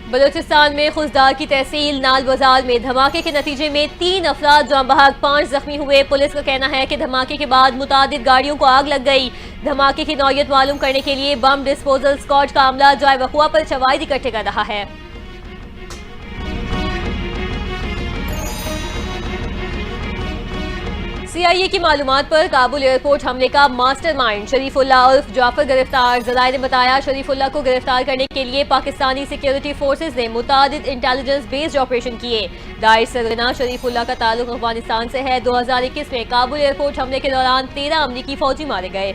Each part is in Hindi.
बलूचिस्तान में खुजदार की तहसील नाल बाजार में धमाके के नतीजे में 3 अफराद जाँ बहक 5 जख्मी हुए। पुलिस का कहना है कि धमाके के बाद मुतादिद गाड़ियों को आग लग गई। धमाके की नौयत मालूम करने के लिए बम डिस्पोजल स्क्वाड का अमला जाए वक़ुआ पर शवाहिद इकट्ठे कर रहा है। CIA की मालूमात पर काबुल एयरपोर्ट हमले का मास्टरमाइंड शरीफुल्लाह उर्फ जाफर गिरफ्तार। जराए ने बताया शरीफुल्लाह को गिरफ्तार करने के लिए पाकिस्तानी सिक्योरिटी फोर्सेज ने मुतादिद इंटेलिजेंस बेस्ड ऑपरेशन किए। दाइश सरगना शरीफुल्लाह का ताल्लुक अफगानिस्तान से है। 2021 में काबुल एयरपोर्ट हमले के दौरान 13 अमरीकी फौजी मारे गए।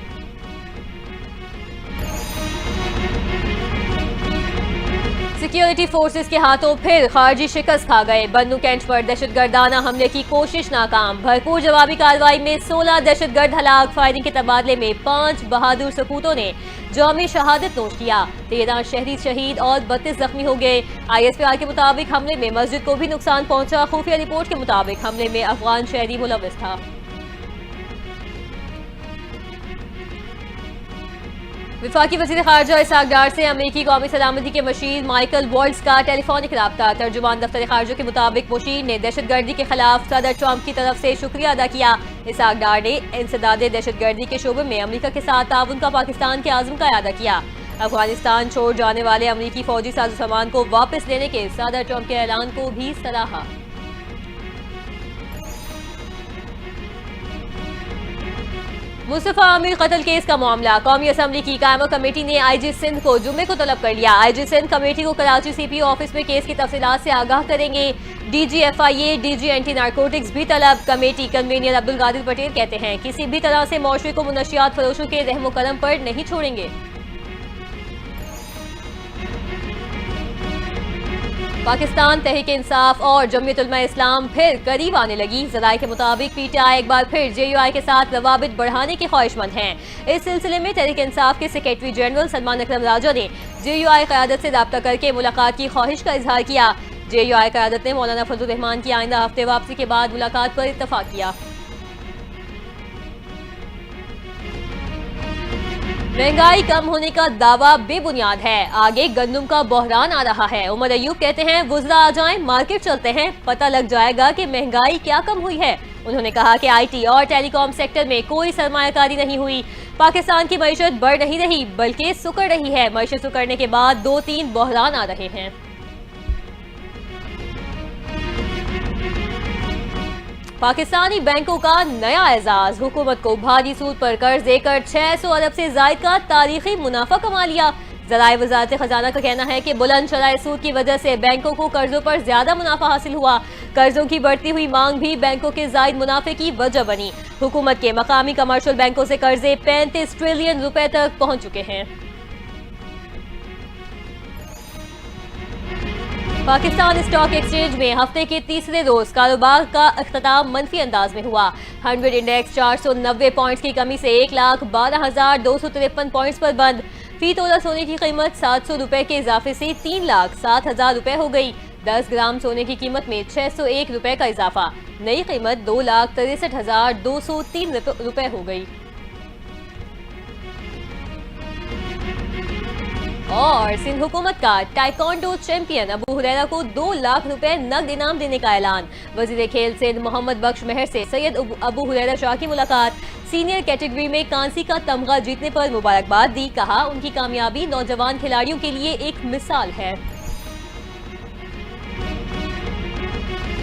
सिक्योरिटी फोर्सेस के हाथों फिर खारजी शिकस्त खा गए। बन्नू कैंट पर दहशतगर्दाना हमले की कोशिश नाकाम। भरपूर जवाबी कार्रवाई में 16 दहशतगर्द हलाक। फायरिंग के तबादले में 5 बहादुर सपूतों ने जौमी शहादत नोश किया। 13 शहरी शहीद और 32 जख्मी हो गए। ISPR के मुताबिक हमले में मस्जिद को भी नुकसान पहुंचा। खुफिया रिपोर्ट के मुताबिक हमले में अफगान शहरी मुलव्वस था। वफाकी वज़ीर ख़ारजा इसहाक़ डार से अमेरिकी कौमी सलामती के मशीर माइकल वॉल्ट्स का टेलीफोनिक राब्ता। तर्जुमान दफ्तर ख़ारजा के मुताबिक मुशीर ने दहशतगर्दी के खिलाफ सदर ट्रंप की तरफ से शुक्रिया अदा किया। इसहाक़ डार ने इंसदाद दहशतगर्दी के शोबे में अमेरिका के साथ ताउन का पाकिस्तान के आज़म का अदा किया। अफगानिस्तान छोड़ जाने वाले अमेरिकी फौजी साजो सामान को वापस लेने के सदर ट्रंप के ऐलान को भी सराहा। मुस्तफा आमिर कत्ल केस का मामला। कौमी असम्बली की कायमा कमेटी ने IG सिंध को जुम्मे को तलब कर लिया। IG सिंध कमेटी को कराची CPO ऑफिस में केस की तफसीलात से आगाह करेंगे। DG FIA DG anti narcotics भी तलब। कमेटी कन्वीनर अब्दुल कादिर पटेल कहते हैं किसी भी तरह से मौशरे को मुनशियात फरोशों के रहमो करम पर नहीं छोड़ेंगे। पाकिस्तान तहरीक इंसाफ और जमीयत उलमा इस्लाम फिर करीब आने लगी। ज़राए के मुताबिक PTI एक बार फिर JUI के साथ रवाबित बढ़ाने के ख्वाहिशमंद हैं। इस सिलसिले में तहरीक इंसाफ के सेक्रेटरी जनरल सलमान अकरम राजा ने JUI क़यादत से रब्ता करके मुलाकात की ख्वाहिश का इजहार किया। JUI क़यादत ने मौलाना फजलुर रहमान की आइंदा हफ्ते वापसी के बाद मुलाकात पर इत्तफाक किया। महंगाई कम होने का दावा बेबुनियाद है। आगे गंदम का बहरान आ रहा है। उमर अयूब कहते हैं वुज़रा आ जाएं, मार्केट चलते हैं, पता लग जाएगा कि महंगाई क्या कम हुई है। उन्होंने कहा कि IT और टेलीकॉम सेक्टर में कोई सरमायाकारी नहीं हुई। पाकिस्तान की मईशत बढ़ नहीं रही बल्कि सुकड़ रही है। मईशत सुकड़ने के बाद 2-3 बहरान आ रहे हैं। पाकिस्तानी बैंकों का नया एजाज। हुकूमत को भारी सूद पर कर्ज देकर 600 अरब से जायद का तारीखी मुनाफा कमा लिया। ज़राए वज़ारत खजाना का कहना है कि बुलंद शरह सूद की वजह से बैंकों को कर्जों पर ज्यादा मुनाफा हासिल हुआ। कर्जों की बढ़ती हुई मांग भी बैंकों के जायद मुनाफे की वजह बनी। हुकूमत के मकामी कमर्शियल बैंकों से कर्जे 35 ट्रिलियन रुपए तक पहुंच चुके हैं। पाकिस्तान स्टॉक एक्सचेंज में हफ्ते के तीसरे रोज कारोबार का अख्ताम मनफी अंदाज में हुआ। 100 इंडेक्स 490 पॉइंट्स की कमी से 1,12,253 पॉइंट्स पर बंद। फी तोला सोने की कीमत 700 रुपए के इजाफे से 3,07,000 रुपए हो गई। 10 ग्राम सोने की कीमत में 601 रुपए का इजाफा। नई कीमत 2,63,203 रुपए हो गई। और सिंध हुकूमत का टाइकोंडो चैंपियन अबू हुरैरा को 2 लाख रुपए नकद इनाम देने का ऐलान। वजीर खेल सिंध मोहम्मद बख्श मेहर से सैयद अबू हुरैरा शाह की मुलाकात। सीनियर कैटेगरी में कांसी का तमगा जीतने पर मुबारकबाद दी। कहा उनकी कामयाबी नौजवान खिलाड़ियों के लिए एक मिसाल है।